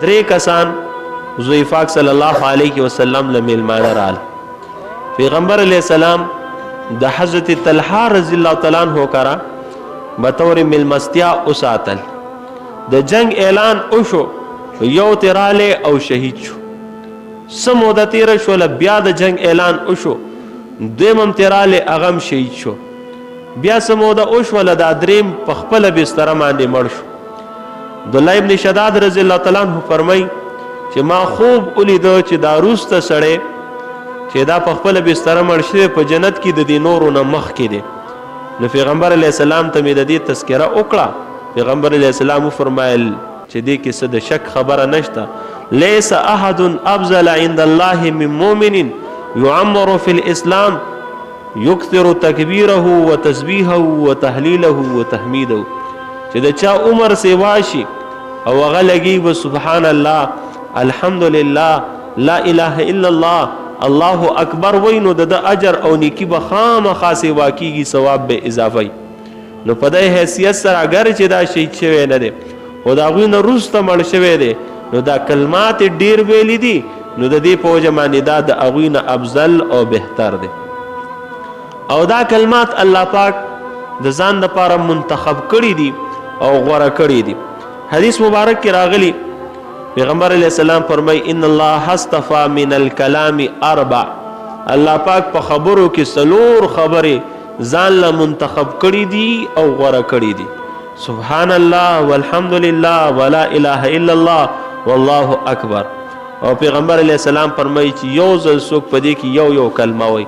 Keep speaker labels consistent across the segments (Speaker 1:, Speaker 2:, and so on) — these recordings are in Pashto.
Speaker 1: درې کسان حضور پاک صلی الله علیه وسلم له میلمانه رال. پیغمبر علیه السلام د حضرت طلحه رضی الله تعالی عنہ کرا بطور میلمستیا وساتل. د جنگ اعلان وشو، یو تراله او شهید شو. سمو د تیر شو، بیا د جنگ اعلان وشو، دویمم تراله اغم شهید شو. بیا سمو د وشو د دریم په خپل بستر باندې مړ شو. عبدالله ابن شداد رضی الله تعالی عنہ فرمای چې ما خوب ولیدو چې دا روسته سړی چې دا په خپل بستر مړ شوی په جنت کې د دې نورو نه مخکې دی. نو پیغمبر علیه السلام ته مې د دې تذکره وکړه. پیغمبر علیه السلام وفرمایل چې دې کې څه د شک خبره نشته. لیس احد افضل عند الله من مؤمن يعمر في الاسلام يكثر تکبیره وتسبیحه وتهلیله وتحمیده. چې د چا عمر سیوا شي او هغه لګي و سبحان الله، الحمدلله، لا اله الا الله، الله اکبر وای، نو د اجر او نیکی به خامخا سیوا کیږي، ثواب به اضافه. نو په دې حیثیت سره اگر چې دا شهید شوی نه دی او د هغوی نه وروسته مړ شوی دی، نو دا کلمات ډیر ویلی دي، نو د دې په وجه باندې دا د هغوی نه افضل او بهتر دی. او دا کلمات الله پاک د ځان لپاره منتخب کړي دي او غوره کړي دي. حدیث مبارک کې راغلی پیغمبر علیہ السلام فرمای ان الله اصطفى من الكلام اربع. الله پاک په خبرو کې څلور خبرې ځان له منتخب کړي دي او غوره کړي دي. سبحان الله والحمدلله ولا اله الا الله والله اکبر. او پیغمبر علیہ السلام فرمای چې یو ځل څوک په دې کې یو کلمه وای،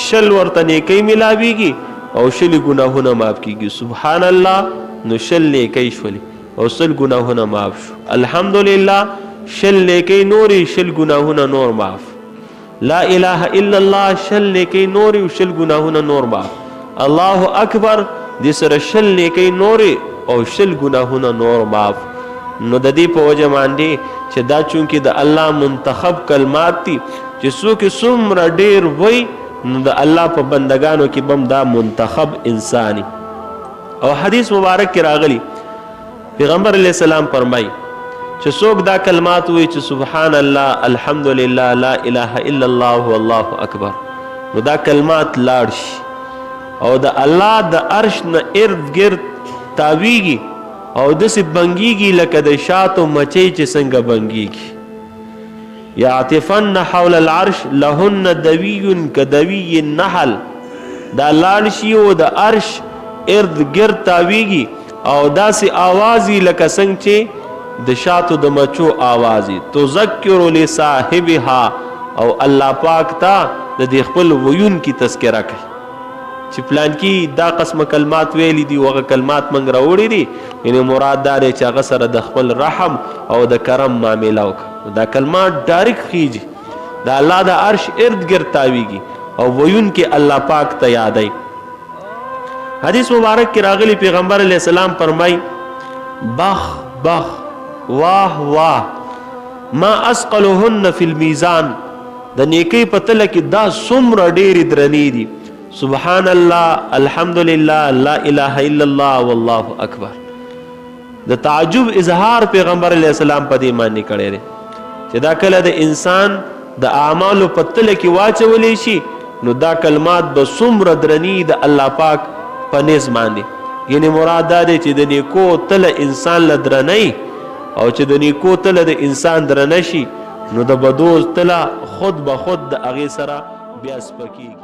Speaker 1: شل ورته نیکی ملاویږي او شل ګناهونه معاف کیږي. سبحان الله نو شل نیکی شولې او شل ګناهونه معاف شو. الحمدلله شل نیکی نوري، شل ګناهونه نور معاف. لا اله الا الله شل نیکی نوري او شل ګناهونه نور معاف. الله اکبر دې سره شل نیکی نوري او شل ګناهونه نور معاف. نو د دې په وجه باندې چې دا چونکې د الله منتخب کلمات دي چې څوک څومره ډیر وای، نو د الله په بندگانو کې بم دا منتخب انسانی. او حدیث مبارک کې راغلی پیغمبر علیہ السلام فرمای چې څوک دا کلمات وای چې سبحان الله، الحمدلله، لا اله الا الله والله اکبر، نو دا کلمات لاړ شي او د الله د عرش نه ارد گرد تاویږي او داسې بنګیږي لکه د شاتو مچۍ چې څنګه بنګیږي. یعطفن حول العرش لهن دوی کدوی النحل. دا لاړ شي او د عرش ارد گرد تاویږي او داسې آوازی لکه څنګه چې د شاتو د مچو آوازی. تذکر لصاحبها، او الله پاک تا د دې خپل ویون کی تذکرہ کوي چې پلان کی دا قسم کلمات ویلی دي، وغه کلمات منګ راوړي دي، یعنی مراد دا دی چې هغه سره د خپل رحم او د کرم معامله وکړه. دا کلمات ډایرک خیږي، دا الله د عرش ارد گرد تاویږي او ویون کې الله پاک ته یادای. حدیث مبارک کې راغلی پیغمبر علیہ السلام فرمای بخ بخ، واه واه، ما اسقلهن فی المیزان. د نیکی په تله کې دا څومره ډېرې درنې دي. سبحان الله، الحمدلله، لا اله الا الله والله اکبر. د تعجب اظهار پیغمبر علیہ السلام په دې باندې کړی دی چې دا کله د انسان د اعمالو په تله کې واچولی شي، نو دا کلمات به څومره درنې د الله پاک په نس باندې. یعنی مراد دا دی چې د نیکو تله انسان له درنۍ، او چې د نیکو تله د انسان درنه شي، نو د بدو تله خود به خود د هغې سره بیا سپکیږي.